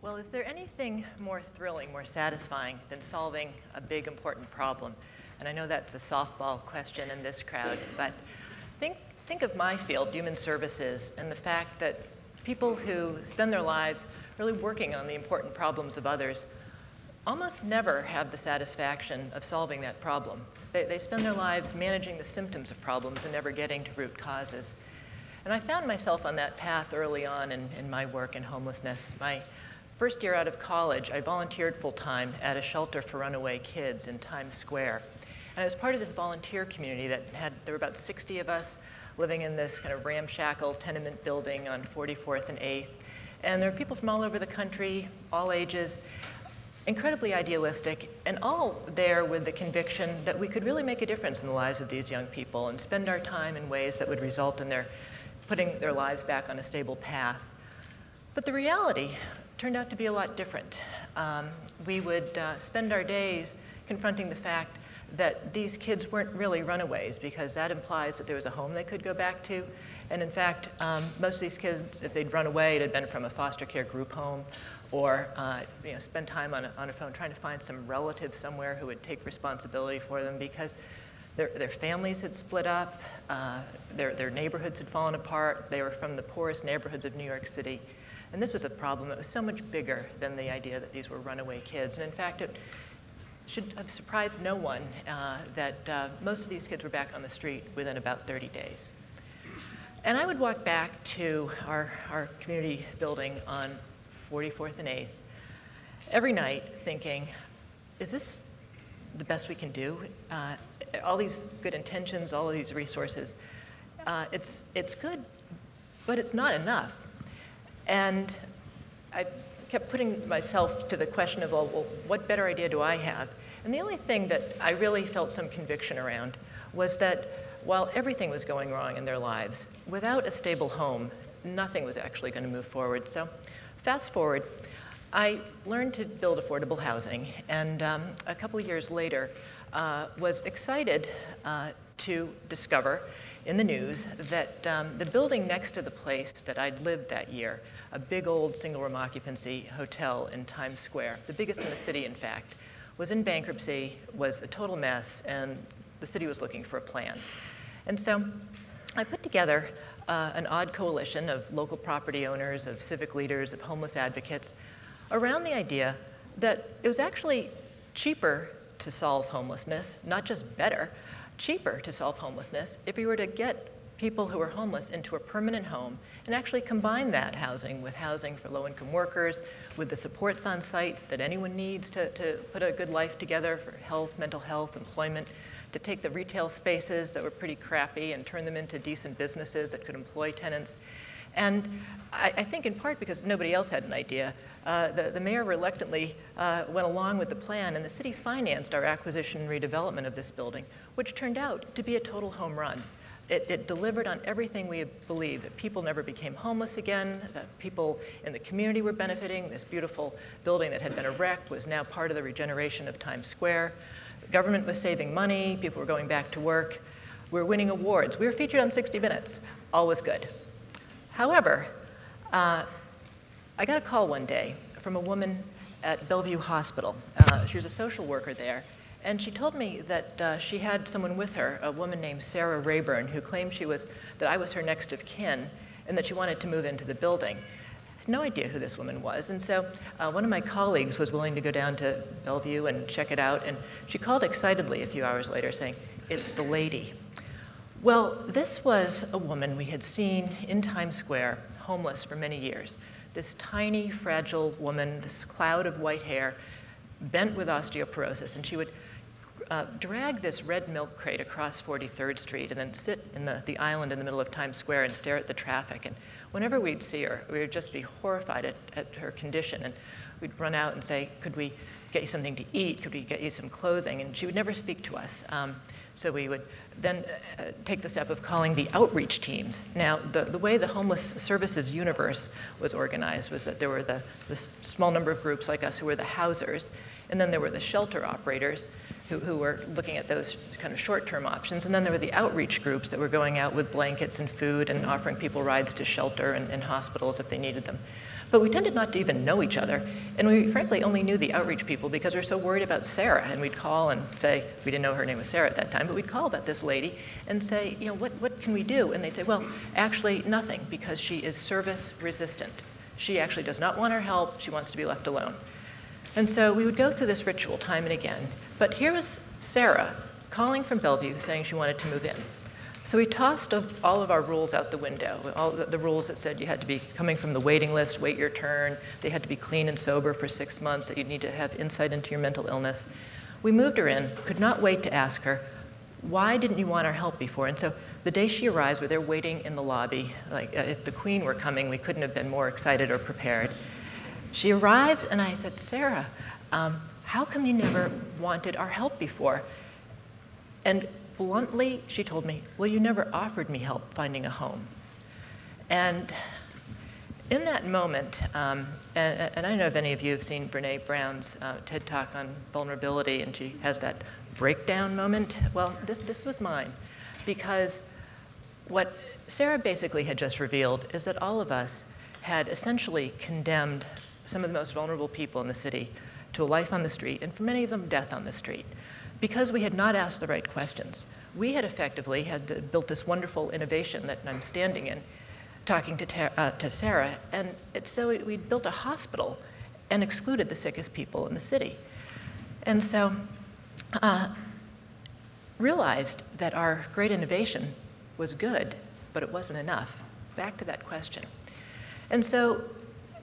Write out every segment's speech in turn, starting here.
Well, is there anything more thrilling, more satisfying than solving a big, important problem? And I know that's a softball question in this crowd, but think of my field, human services, and the fact that people who spend their lives really working on the important problems of others almost never have the satisfaction of solving that problem. They spend their lives managing the symptoms of problems and never getting to root causes. And I found myself on that path early on in my work in homelessness. My first year out of college, I volunteered full-time at a shelter for runaway kids in Times Square. And I was part of this volunteer community that there were about 60 of us living in this kind of ramshackle tenement building on 44th and 8th. And there were people from all over the country, all ages, incredibly idealistic, and all there with the conviction that we could really make a difference in the lives of these young people and spend our time in ways that would result in their putting their lives back on a stable path. But the reality turned out to be a lot different. We would spend our days confronting the fact that these kids weren't really runaways, because that implies that there was a home they could go back to. And in fact, most of these kids, if they'd run away, it had been from a foster care group home, or spend time on a phone trying to find some relative somewhere who would take responsibility for them, because their families had split up, their neighborhoods had fallen apart, they were from the poorest neighborhoods of New York City. And this was a problem that was so much bigger than the idea that these were runaway kids. And in fact, it should have surprised no one that most of these kids were back on the street within about 30 days. And I would walk back to our community building on 44th and 8th every night thinking, is this the best we can do? All these good intentions, all of these resources, it's good, but it's not enough. And I kept putting myself to the question of, well, what better idea do I have? And the only thing that I really felt some conviction around was that while everything was going wrong in their lives, without a stable home, nothing was actually going to move forward. So fast forward, I learned to build affordable housing, and a couple of years later was excited to discover in the news that the building next to the place that I'd lived that year, a big old single-room occupancy hotel in Times Square, the biggest in the city, in fact, was in bankruptcy, was a total mess, and the city was looking for a plan. And so I put together an odd coalition of local property owners, of civic leaders, of homeless advocates, around the idea that it was actually cheaper to solve homelessness, not just better, cheaper to solve homelessness if we were to get people who are homeless into a permanent home and actually combine that housing with housing for low-income workers, with the supports on site that anyone needs to put a good life together for health, mental health, employment, to take the retail spaces that were pretty crappy and turn them into decent businesses that could employ tenants. And I think in part because nobody else had an idea, the mayor reluctantly went along with the plan, and the city financed our acquisition and redevelopment of this building, which turned out to be a total home run. It delivered on everything we believed, that people never became homeless again, that people in the community were benefiting. This beautiful building that had been a wreck was now part of the regeneration of Times Square. The government was saving money, people were going back to work. We were winning awards. We were featured on 60 Minutes. All was good. However, I got a call one day from a woman at Bellevue Hospital. She was a social worker there. And she told me that she had someone with her, a woman named Sarah Rayburn, who claimed that I was her next of kin and that she wanted to move into the building. I had no idea who this woman was. And so one of my colleagues was willing to go down to Bellevue and check it out. And she called excitedly a few hours later saying, "It's the lady." Well, this was a woman we had seen in Times Square, homeless for many years. This tiny, fragile woman, this cloud of white hair, bent with osteoporosis, and she would drag this red milk crate across 43rd Street and then sit in the island in the middle of Times Square and stare at the traffic. And whenever we'd see her, we would just be horrified at her condition. And we'd run out and say, "Could we get you something to eat? Could we get you some clothing?" And she would never speak to us. So we would then take the step of calling the outreach teams. Now, the way the homeless services universe was organized was that there were this small number of groups like us who were the housers, and then there were the shelter operators who were looking at those kind of short-term options, and then there were the outreach groups that were going out with blankets and food and offering people rides to shelter and hospitals if they needed them. But we tended not to even know each other. And we frankly only knew the outreach people because we were so worried about Sarah. And we'd call and say, we didn't know her name was Sarah at that time, but we'd call about this lady and say, you know, what can we do? And they'd say, well, actually nothing, because she is service resistant. She actually does not want our help. She wants to be left alone. And so we would go through this ritual time and again. But here was Sarah calling from Bellevue saying she wanted to move in. So we tossed all of our rules out the window, all the rules that said you had to be coming from the waiting list, wait your turn, they had to be clean and sober for 6 months, that you'd need to have insight into your mental illness. We moved her in, could not wait to ask her, why didn't you want our help before? And so the day she arrives, we're there waiting in the lobby. Like if the Queen were coming, we couldn't have been more excited or prepared. She arrives, and I said, Sarah, how come you never wanted our help before? And bluntly, she told me, well, you never offered me help finding a home. And in that moment, and I don't know if any of you have seen Brene Brown's TED Talk on vulnerability, and she has that breakdown moment. Well, this was mine, because what Sarah basically had just revealed is that all of us had essentially condemned some of the most vulnerable people in the city to a life on the street, and for many of them, death on the street, because we had not asked the right questions. We had effectively built this wonderful innovation that I'm standing in, talking to Sarah, and so we built a hospital and excluded the sickest people in the city. And so realized that our great innovation was good, but it wasn't enough. Back to that question. And so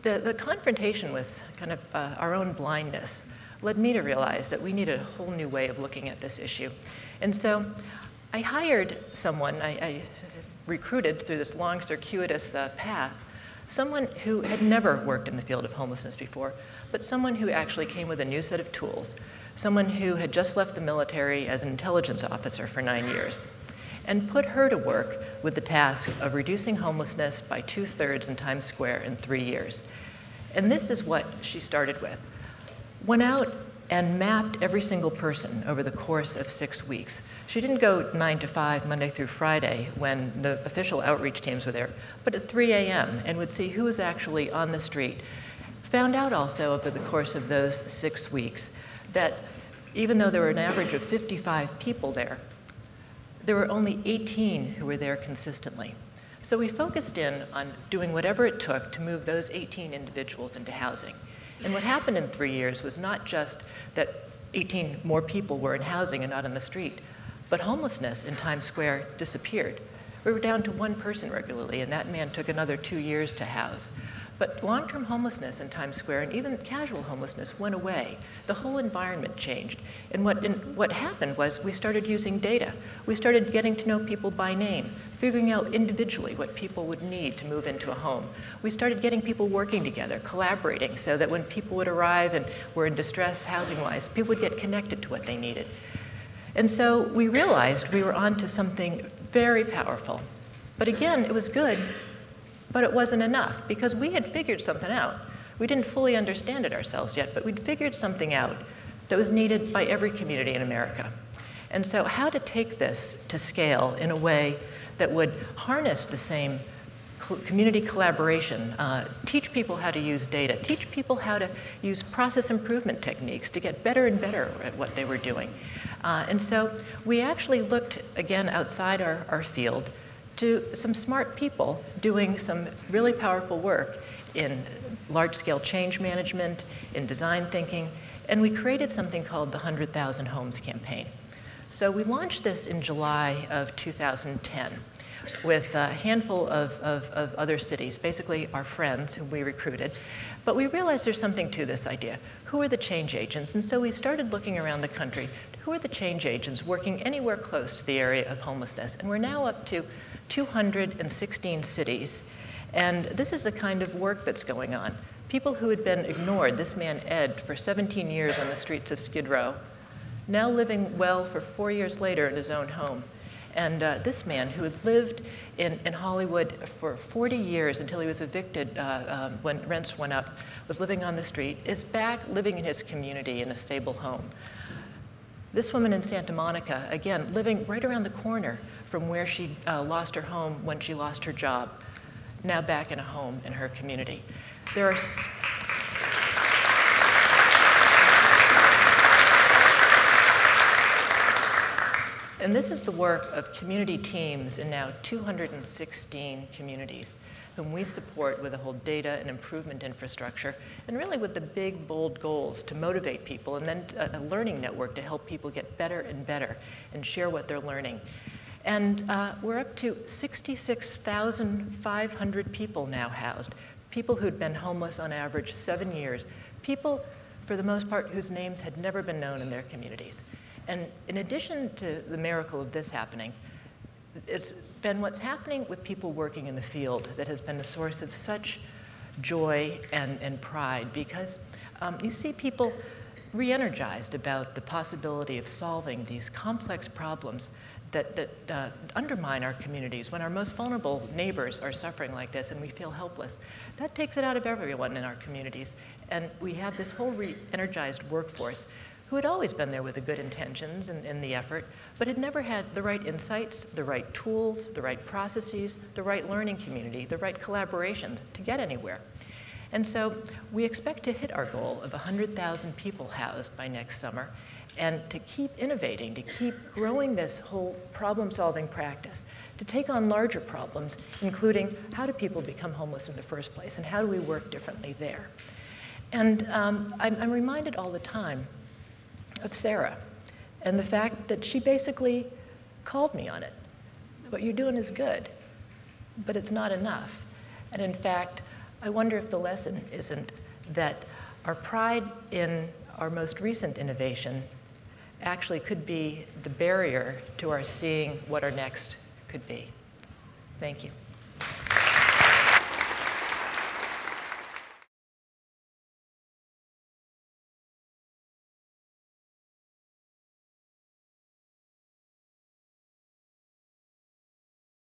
the confrontation with kind of our own blindness led me to realize that we needed a whole new way of looking at this issue. And so I hired someone, I recruited through this long, circuitous path, someone who had never worked in the field of homelessness before, but someone who actually came with a new set of tools, someone who had just left the military as an intelligence officer for 9 years, and put her to work with the task of reducing homelessness by 2/3 in Times Square in 3 years. And this is what she started with. Went out and mapped every single person over the course of 6 weeks. She didn't go 9 to 5, Monday through Friday, when the official outreach teams were there, but at 3 a.m. and would see who was actually on the street. Found out also over the course of those 6 weeks that even though there were an average of 55 people there were only 18 who were there consistently. So we focused in on doing whatever it took to move those 18 individuals into housing. And what happened in 3 years was not just that 18 more people were in housing and not on the street, but homelessness in Times Square disappeared. We were down to 1 person regularly, and that man took another 2 years to house. But long-term homelessness in Times Square, and even casual homelessness, went away. The whole environment changed. And what happened was we started using data. We started getting to know people by name, figuring out individually what people would need to move into a home. We started getting people working together, collaborating, so that when people would arrive and were in distress housing-wise, people would get connected to what they needed. And so we realized we were onto something very powerful. But again, it was good, but it wasn't enough, because we had figured something out. We didn't fully understand it ourselves yet, but we'd figured something out that was needed by every community in America. And so how to take this to scale in a way that would harness the same community collaboration, teach people how to use data, teach people how to use process improvement techniques to get better and better at what they were doing. And so we actually looked, again, outside our field to some smart people doing some really powerful work in large-scale change management, in design thinking, and we created something called the 100,000 Homes Campaign. So we launched this in July of 2010 with a handful of other cities, basically our friends whom we recruited. But we realized there's something to this idea. Who are the change agents? And so we started looking around the country. Who are the change agents working anywhere close to the area of homelessness? And we're now up to 216 cities. And this is the kind of work that's going on. People who had been ignored, this man Ed, for 17 years on the streets of Skid Row, now living well for 4 years later in his own home. And this man, who had lived in Hollywood for 40 years until he was evicted when rents went up, was living on the street, is back living in his community in a stable home. This woman in Santa Monica, again, living right around the corner from where she lost her home when she lost her job, now back in a home in her community. There are And this is the work of community teams in now 216 communities, whom we support with a whole data and improvement infrastructure, and really with the big, bold goals to motivate people, and then a learning network to help people get better and better and share what they're learning. And we're up to 66,500 people now housed, people who'd been homeless on average 7 years, people, for the most part, whose names had never been known in their communities. And in addition to the miracle of this happening, it's been what's happening with people working in the field that has been a source of such joy and pride, because you see people re-energized about the possibility of solving these complex problems that undermine our communities. When our most vulnerable neighbors are suffering like this and we feel helpless, that takes it out of everyone in our communities. And we have this whole re-energized workforce who had always been there with the good intentions and the effort, but had never had the right insights, the right tools, the right processes, the right learning community, the right collaboration to get anywhere. And so we expect to hit our goal of 100,000 people housed by next summer, and to keep innovating, to keep growing this whole problem-solving practice, to take on larger problems, including how do people become homeless in the first place, and how do we work differently there. And I'm reminded all the time of Sarah, and the fact that she basically called me on it. What you're doing is good, but it's not enough. And in fact, I wonder if the lesson isn't that our pride in our most recent innovation actually could be the barrier to our seeing what our next could be. Thank you.